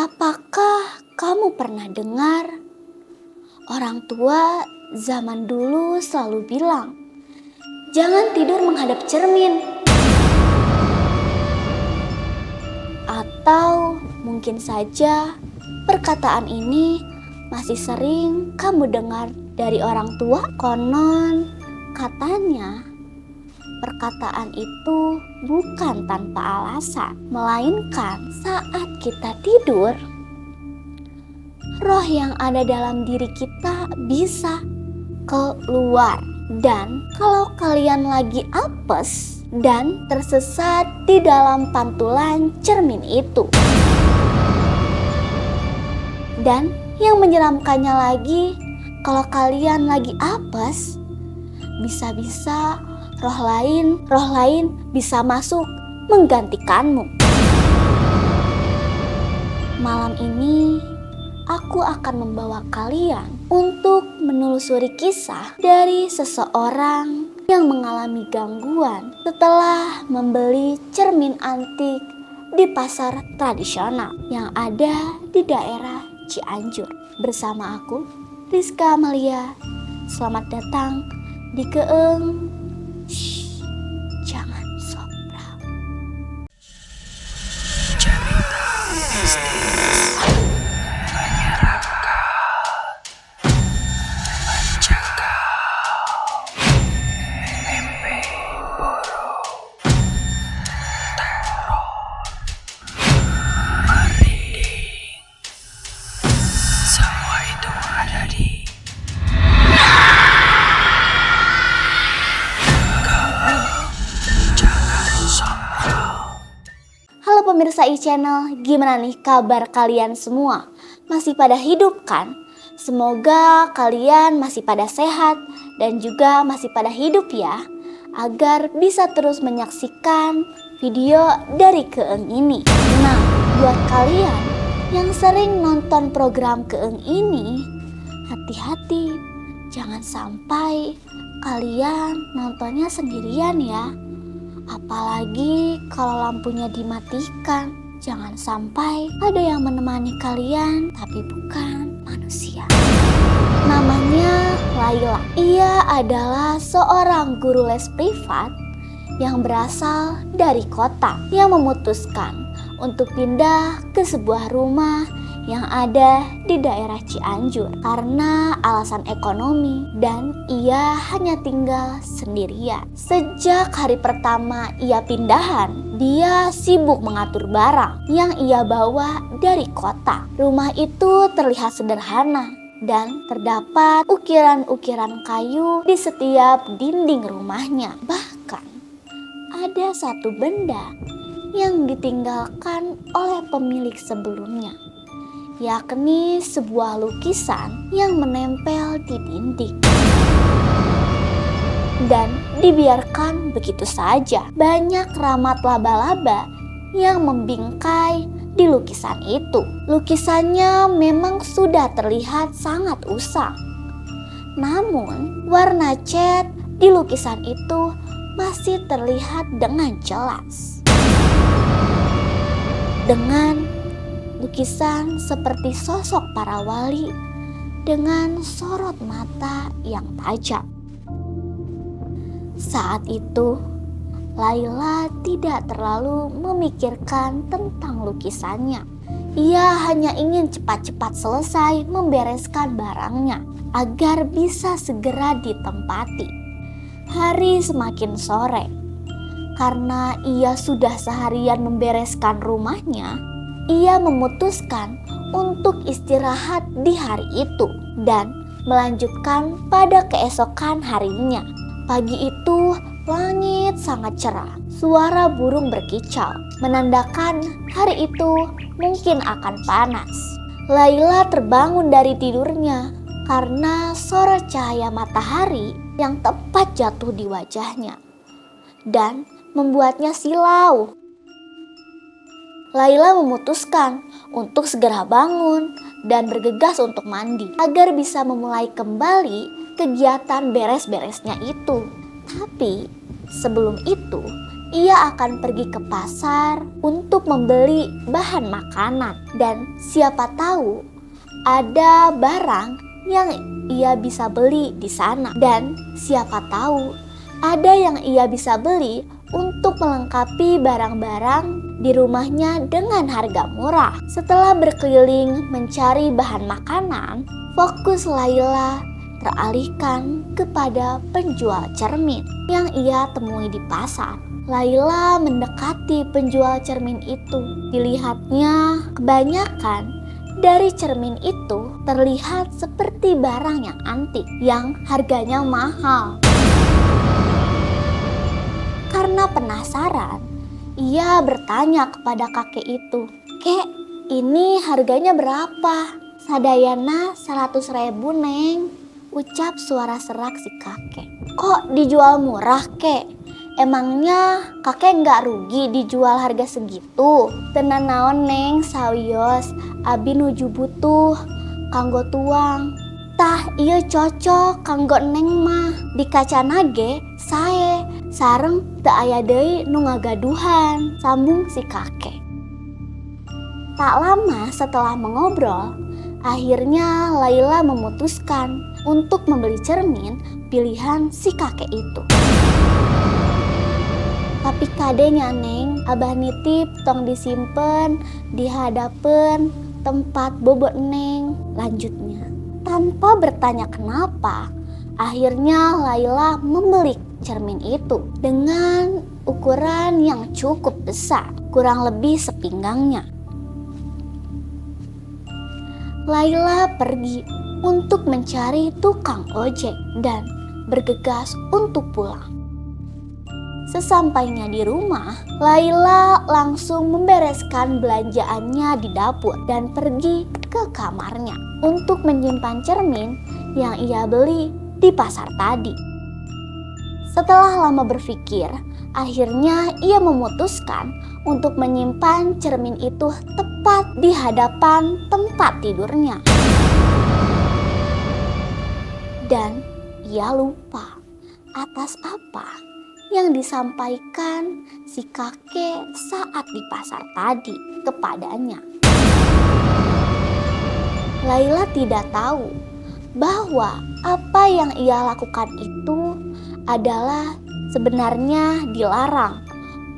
Apakah kamu pernah dengar orang tua zaman dulu selalu bilang, jangan tidur menghadap cermin? Atau mungkin saja perkataan ini masih sering kamu dengar dari orang tua? Konon katanya perkataan itu bukan tanpa alasan, melainkan saat kita tidur, roh yang ada dalam diri kita bisa keluar. Dan kalau kalian lagi apes dan tersesat di dalam pantulan cermin itu, dan yang menyeramkannya lagi, kalau kalian lagi apes, bisa-bisa roh lain bisa masuk menggantikanmu. Malam ini aku akan membawa kalian untuk menelusuri kisah dari seseorang yang mengalami gangguan setelah membeli cermin antik di pasar tradisional yang ada di daerah Cianjur. Bersama aku, Rizka Amalia. Selamat datang di Keeng. Shh, jangan sobrang. Cerita mistis menyeramkan, mencekam, mimpi buruk, teror, merinding. Semua itu ada di Jangan Sobrang. Halo pemirsa e-channel, gimana nih kabar kalian semua? Masih pada hidup kan? Semoga kalian masih pada sehat dan juga masih pada hidup ya, agar bisa terus menyaksikan video dari Keeng ini. Nah, buat kalian yang sering nonton program Keeng ini, hati-hati, jangan sampai kalian nontonnya sendirian ya. Apalagi kalau lampunya dimatikan. Jangan sampai ada yang menemani kalian tapi bukan manusia. Namanya Laila. Ia adalah seorang guru les privat yang berasal dari kota, yang memutuskan untuk pindah ke sebuah rumah yang ada di daerah Cianjur karena alasan ekonomi, dan ia hanya tinggal sendirian. Sejak hari pertama ia pindahan, dia sibuk mengatur barang yang ia bawa dari kota. Rumah itu terlihat sederhana dan terdapat ukiran-ukiran kayu di setiap dinding rumahnya. Bahkan ada satu benda yang ditinggalkan oleh pemilik sebelumnya, yakni sebuah lukisan yang menempel di dinding dan dibiarkan begitu saja. Banyak ramat laba-laba yang membingkai di lukisan itu. Lukisannya memang sudah terlihat sangat usang, namun warna cat di lukisan itu masih terlihat dengan jelas. Dengan lukisan seperti sosok para wali dengan sorot mata yang tajam. Saat itu, Laila tidak terlalu memikirkan tentang lukisannya. Ia hanya ingin cepat-cepat selesai membereskan barangnya agar bisa segera ditempati. Hari semakin sore. Karena ia sudah seharian membereskan rumahnya, ia memutuskan untuk istirahat di hari itu dan melanjutkan pada keesokan harinya. Pagi itu langit sangat cerah, suara burung berkicau menandakan hari itu mungkin akan panas. Laila terbangun dari tidurnya karena sorot cahaya matahari yang tepat jatuh di wajahnya dan membuatnya silau. Laila memutuskan untuk segera bangun dan bergegas untuk mandi agar bisa memulai kembali kegiatan beres-beresnya itu. Tapi sebelum itu, ia akan pergi ke pasar untuk membeli bahan makanan. Dan siapa tahu ada barang yang ia bisa beli di sana. Dan siapa tahu ada yang ia bisa beli untuk melengkapi barang-barang di rumahnya dengan harga murah. Setelah berkeliling mencari bahan makanan, fokus Laila teralihkan kepada penjual cermin yang ia temui di pasar. Laila mendekati penjual cermin itu. Dilihatnya, kebanyakan dari cermin itu terlihat seperti barang yang antik yang harganya mahal. Karena penasaran, ia bertanya kepada kakek itu, "Kek, ini harganya berapa?" "Sadayana 100.000 Neng," ucap suara serak si kakek. "Kok dijual murah, Kek? Emangnya kakek nggak rugi dijual harga segitu?" "Tenan naon Neng sawios, abi nuju butuh kanggo tuang." "Tah ieu cocok kanggo Neng mah, di kacana ge sae sareng teu aya deui nu ngagaduhan," sambung si kakek. Tak lama setelah mengobrol, akhirnya Laila memutuskan untuk membeli cermin pilihan si kakek itu. "Tapi kadenya Neng, abah nitip tong disimpen di hadapan tempat bobot Neng," lanjutnya. Tanpa bertanya kenapa, akhirnya Laila membeli cermin itu dengan ukuran yang cukup besar, kurang lebih sepinggangnya. Laila pergi untuk mencari tukang ojek dan bergegas untuk pulang. Sesampainya di rumah, Laila langsung membereskan belanjaannya di dapur dan pergi ke kamarnya untuk menyimpan cermin yang ia beli di pasar tadi. Setelah lama berpikir, akhirnya ia memutuskan untuk menyimpan cermin itu tepat di hadapan tempat tidurnya. Dan ia lupa atas apa yang disampaikan si kakek saat di pasar tadi kepadanya. Laila tidak tahu bahwa apa yang ia lakukan itu adalah sebenarnya dilarang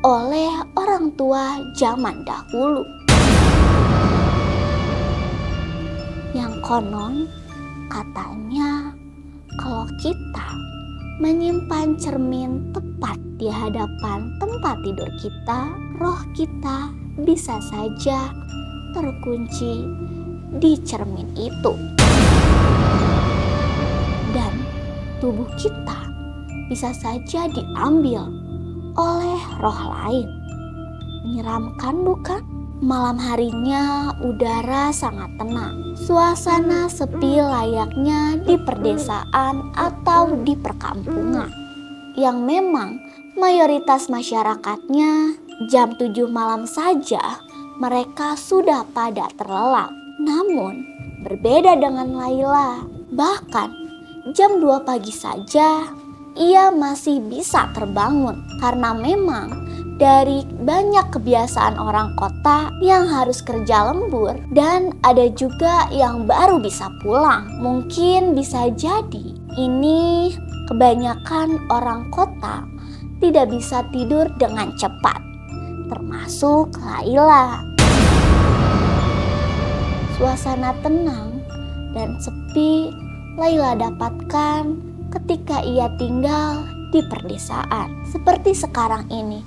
oleh orang tua zaman dahulu. Yang konon katanya kalau kita menyimpan cermin tepat di hadapan tempat tidur kita, roh kita bisa saja terkunci di cermin itu. Dan tubuh kita bisa saja diambil oleh roh lain. Menyeramkan bukan? Malam harinya udara sangat tenang. Suasana sepi layaknya di perdesaan atau di perkampungan. Yang memang mayoritas masyarakatnya jam 7 malam saja mereka sudah pada terlelap. Namun berbeda dengan Laila. Bahkan jam 2 pagi saja ia masih bisa terbangun. Karena memang dari banyak kebiasaan orang kota yang harus kerja lembur dan ada juga yang baru bisa pulang. Mungkin bisa jadi ini kebanyakan orang kota tidak bisa tidur dengan cepat, termasuk Laila. Suasana tenang dan sepi Laila dapatkan ketika ia tinggal di perdesaan seperti sekarang ini,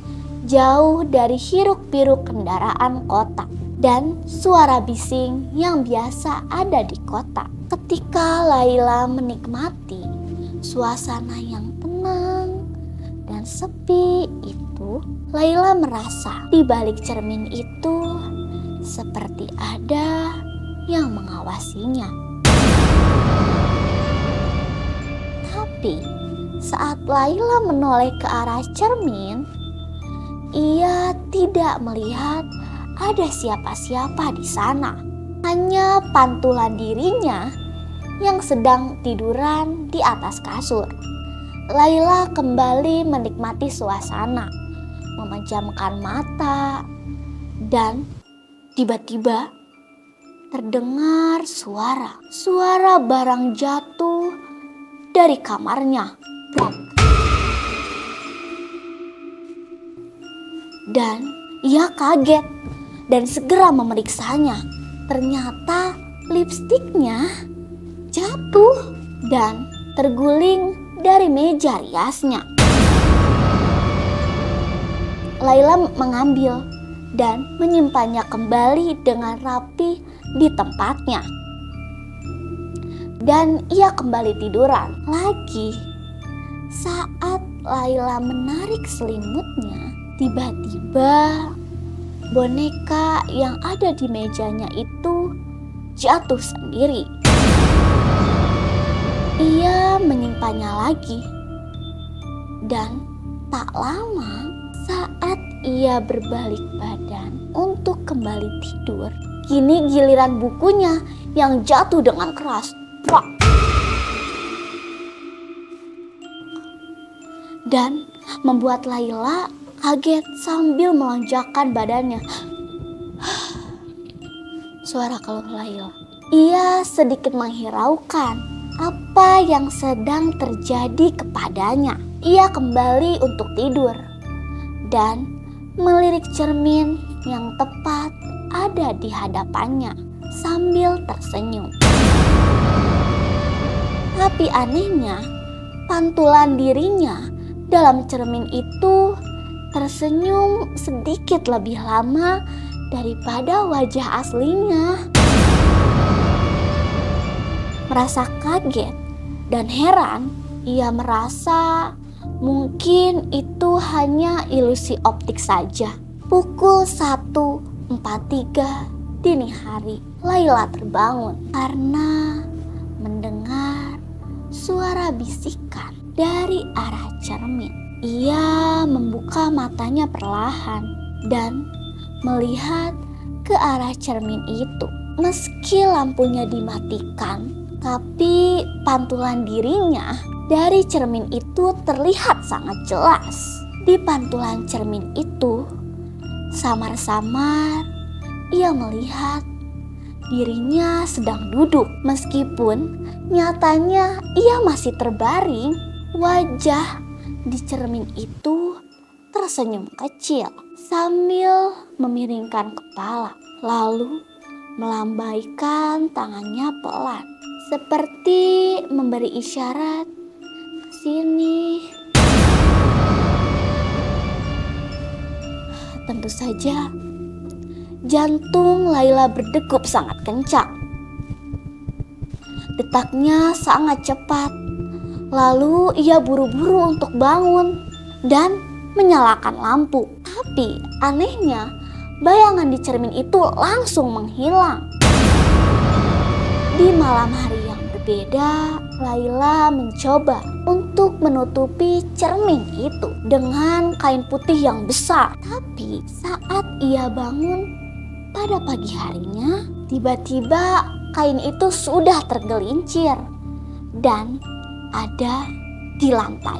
jauh dari hiruk-pikuk kendaraan kota dan suara bising yang biasa ada di kota. Ketika Laila menikmati suasana yang tenang dan sepi itu, Laila merasa di balik cermin itu seperti ada yang mengawasinya. Tapi saat Laila menoleh ke arah cermin, ia tidak melihat ada siapa-siapa di sana. Hanya pantulan dirinya yang sedang tiduran di atas kasur. Laila kembali menikmati suasana. memejamkan mata, dan tiba-tiba terdengar suara barang jatuh dari kamarnya. Brak. Dan ia kaget dan segera memeriksanya. Ternyata lipstiknya jatuh dan terguling dari meja riasnya. Laila mengambil dan menyimpannya kembali dengan rapi di tempatnya. Dan ia kembali tiduran lagi. Saat Laila menarik selimutnya, tiba-tiba boneka yang ada di mejanya itu jatuh sendiri. Ia menyimpannya lagi. Dan tak lama saat ia berbalik badan untuk kembali tidur, kini giliran bukunya yang jatuh dengan keras. Wah. Dan membuat Laila kaget sambil melonjakkan badannya. Suara keluh Laila. Ia sedikit menghiraukan apa yang sedang terjadi kepadanya. Ia kembali untuk tidur dan melirik cermin yang tepat ada di hadapannya sambil tersenyum. Tapi anehnya, pantulan dirinya dalam cermin itu tersenyum sedikit lebih lama daripada wajah aslinya. Merasa kaget dan heran, ia merasa mungkin itu hanya ilusi optik saja. Pukul 1.43 dini hari, Laila terbangun karena mendengar suara bisikan dari arah cermin. Ia membuka matanya perlahan dan melihat ke arah cermin itu. Meski lampunya dimatikan, tapi pantulan dirinya dari cermin itu terlihat sangat jelas. Di pantulan cermin itu, samar-samar ia melihat dirinya sedang duduk. Meskipun nyatanya ia masih terbaring, wajah di cermin itu tersenyum kecil sambil memiringkan kepala. Lalu melambaikan tangannya pelan, seperti memberi isyarat ke sini. Tentu saja jantung Laila berdegup sangat kencang. Detaknya sangat cepat. Lalu ia buru-buru untuk bangun dan menyalakan lampu. Tapi anehnya, bayangan di cermin itu langsung menghilang. Di malam hari yang berbeda, Laila mencoba untuk menutupi cermin itu dengan kain putih yang besar. Tapi saat ia bangun pada pagi harinya, tiba-tiba kain itu sudah tergelincir dan ada di lantai.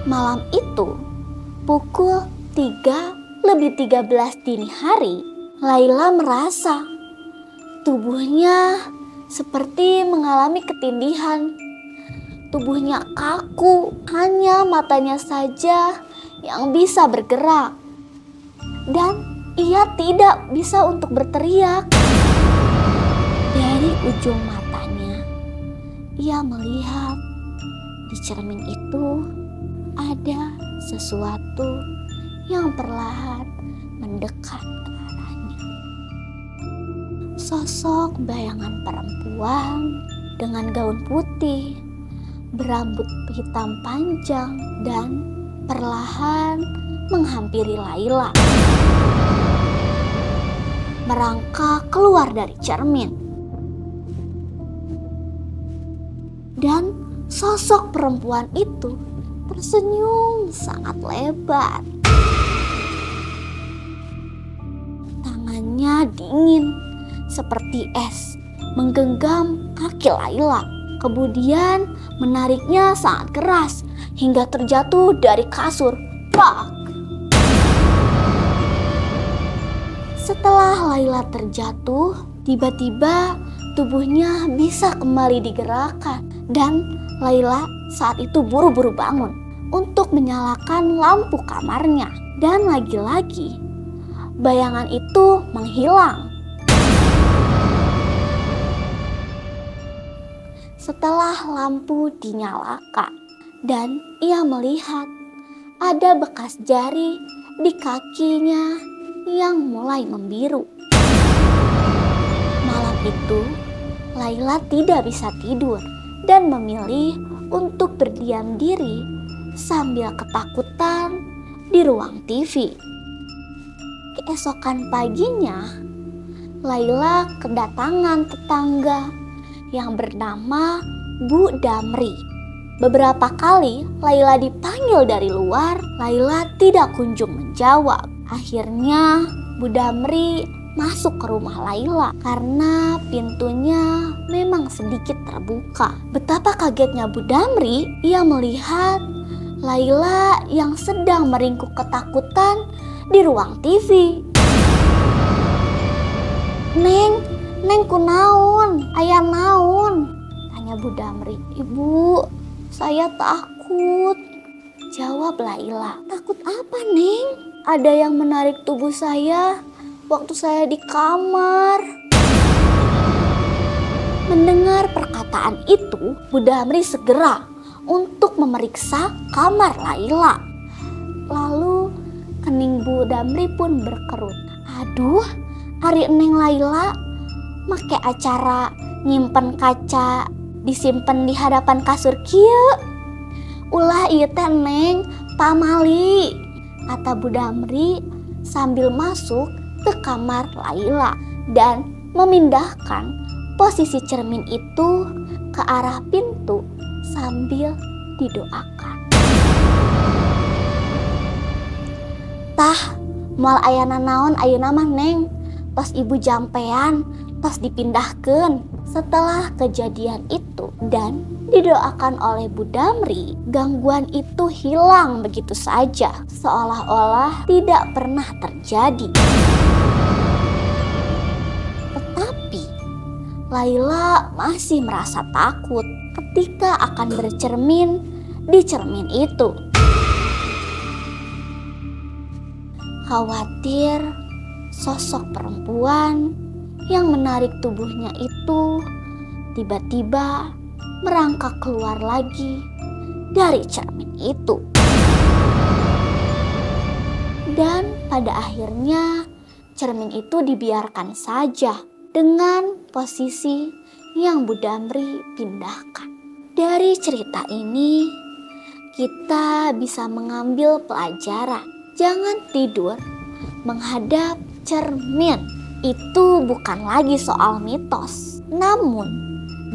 Malam itu, pukul 3:13 dini hari, Laila merasa tubuhnya seperti mengalami ketindihan. Tubuhnya kaku, hanya matanya saja yang bisa bergerak. Dan ia tidak bisa untuk berteriak. Dari ujung matanya, ia melihat di cermin itu ada sesuatu yang perlahan mendekat ke arahnya. Sosok bayangan perempuan dengan gaun putih, berambut hitam panjang, dan perlahan menghampiri Laila. Merangkak keluar dari cermin. Dan sosok perempuan itu tersenyum sangat lebar. Tangannya dingin seperti es, menggenggam kaki Laila. Kemudian menariknya sangat keras hingga terjatuh dari kasur. Pak! Setelah Laila terjatuh, tiba-tiba tubuhnya bisa kembali digerakkan dan Laila saat itu buru-buru bangun untuk menyalakan lampu kamarnya. Dan lagi-lagi bayangan itu menghilang. Setelah lampu dinyalakan dan ia melihat ada bekas jari di kakinya yang mulai membiru. Malam itu Laila tidak bisa tidur dan memilih untuk berdiam diri sambil ketakutan di ruang TV. Keesokan paginya, Laila kedatangan tetangga yang bernama Bu Damri. Beberapa kali Laila dipanggil dari luar, Laila tidak kunjung menjawab. Akhirnya Bu Damri masuk ke rumah Laila karena pintunya memang sedikit terbuka. Betapa kagetnya Bu Damri, ia melihat Laila yang sedang meringkuk ketakutan di ruang TV. Neng kunaon, aya naon? Tanya Bu Damri. Ibu, saya takut. Jawab Laila. Takut apa, Neng? Ada yang menarik tubuh saya waktu saya di kamar. Mendengar perkataan itu, Bu Damri segera untuk memeriksa kamar Laila. Lalu kening Bu Damri pun berkerut. Aduh, ari Neng Laila make acara nyimpen kaca disimpen di hadapan kasur kieu. Ulah ieu teh Neng pamali, kata Bu Damri sambil masuk ke kamar Laila dan memindahkan posisi cermin itu ke arah pintu sambil didoakan. Tah, moal ayana naon ayeuna mah Neng, tos ibu jampean, tos dipindahkeun. Setelah kejadian itu dan didoakan oleh Bu Damri, gangguan itu hilang begitu saja, seolah-olah tidak pernah terjadi. Tetapi Laila masih merasa takut ketika akan bercermin di cermin itu. Khawatir sosok perempuan yang menarik tubuhnya itu tiba-tiba merangkak keluar lagi dari cermin itu. Dan pada akhirnya cermin itu dibiarkan saja dengan posisi yang Bu Damri pindahkan. Dari cerita ini kita bisa mengambil pelajaran. Jangan tidur menghadap cermin. Itu bukan lagi soal mitos, namun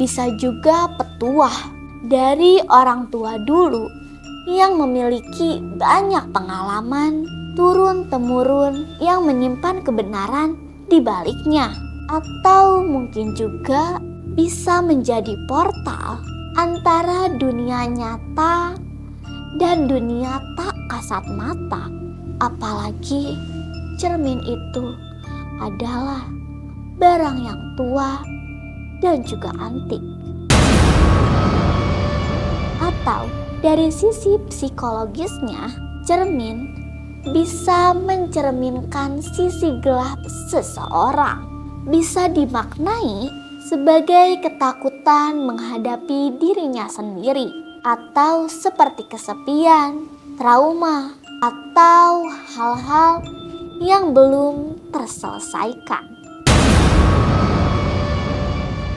bisa juga petuah dari orang tua dulu yang memiliki banyak pengalaman turun-temurun yang menyimpan kebenaran di baliknya. Atau mungkin juga bisa menjadi portal antara dunia nyata dan dunia tak kasat mata. Apalagi cermin itu adalah barang yang tua dan juga antik. Atau dari sisi psikologisnya, cermin bisa mencerminkan sisi gelap seseorang. Bisa dimaknai sebagai ketakutan menghadapi dirinya sendiri, atau seperti kesepian, trauma, atau hal-hal yang belum terselesaikan.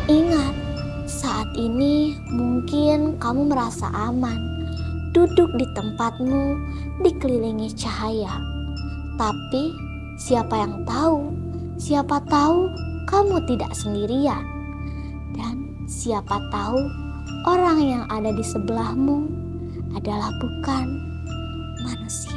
Ingat, saat ini mungkin kamu merasa aman, duduk di tempatmu dikelilingi cahaya. Tapi siapa yang tahu? Siapa tahu kamu tidak sendirian. Dan siapa tahu orang yang ada di sebelahmu adalah bukan manusia.